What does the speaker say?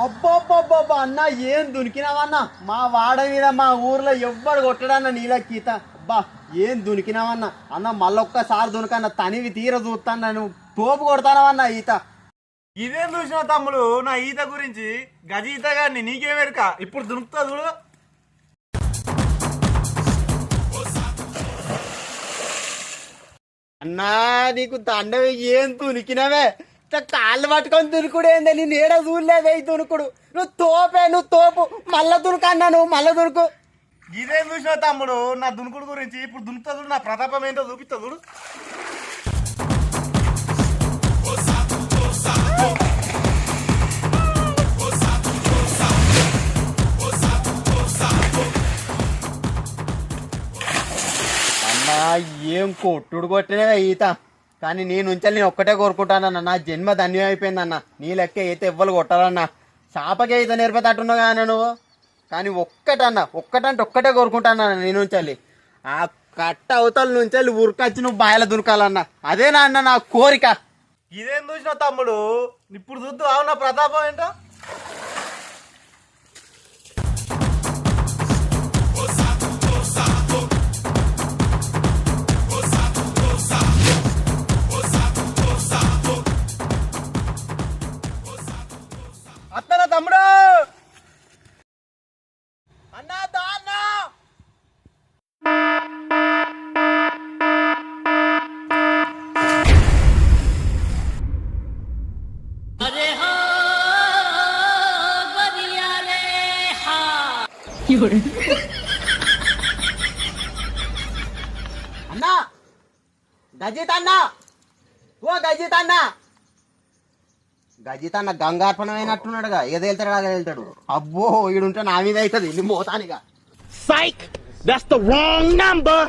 అబ్బబ్బబ్బబ్బా అన్న ఏం దునికినావన్నా మా వాడ మీద మా ఊర్లో ఎవ్వడు కొట్టడన్న నీళ్ళ గీత. అబ్బా ఏం దునికినావన్నా అన్న మళ్ళొక్కసారి దునకన్న తనివి తీర చూస్తాను నువ్వు తోపు కొడతానవన్నా ఈత. ఇదేం చూసినావు తమ్ముడు నా ఈత గురించి? గజ ఈత గారిని నీకేమెరక, ఇప్పుడు దునుకుతా చూడు. అన్నా నీకు దండవి ఏం దునికినవే కాళ్ళు పట్టుకొని దునుకుడు ఏందే నేను ఏడ చూడలేదే ఈ దునుకుడు. నువ్వు తోపు మళ్ళా దునుకన్నా నువ్వు మళ్ళా దునుకు. ఇదేం చూసినావు తమ్ముడు నా దునుకుడు గురించి? ఇప్పుడు దునుకుతా చూడు, నా ప్రతాపం ఏంటో చూపిస్తా చూడు. అన్నా ఏం కొట్టుడు కొట్టినవే ఈత. కానీ నేను ఉంచాలి నేను ఒక్కటే కోరుకుంటానన్న నా జన్మ ధన్యం అయిపోయిందన్న. నీ లెక్క అయితే ఎవ్వరు కొట్టాలన్నా చాపకే ఈత నేర్పేటట్టున్నావు కానీ నువ్వు. కానీ ఒక్కటే కోరుకుంటానన్న నేను ఉంచాలి ఆ కట్ట అవతల నుంచి ఉరకొచ్చి నువ్వు బాయల దునకాలన్నా. అదేనా అన్న నా కోరిక. ఇదేం చూసినావు తమ్ముడు? ఇప్పుడు చూద్దు అవునా ప్రతాపం ఏంటో. అత్తనా తమ్ముడు అన్నా దాన్నా అన్నా గజిత్ అన్నా ఓ గజిత్ అన్నా. గజిత్ అన్న గంగార్పణం అయినట్టున్నాడుగా ఏదో వెళ్తాడు అలా వెళ్తాడు. అబ్బో ఈడుంటే నా మీద అవుతుంది ఇల్లు మోతానిగా. Psych! That's the wrong number!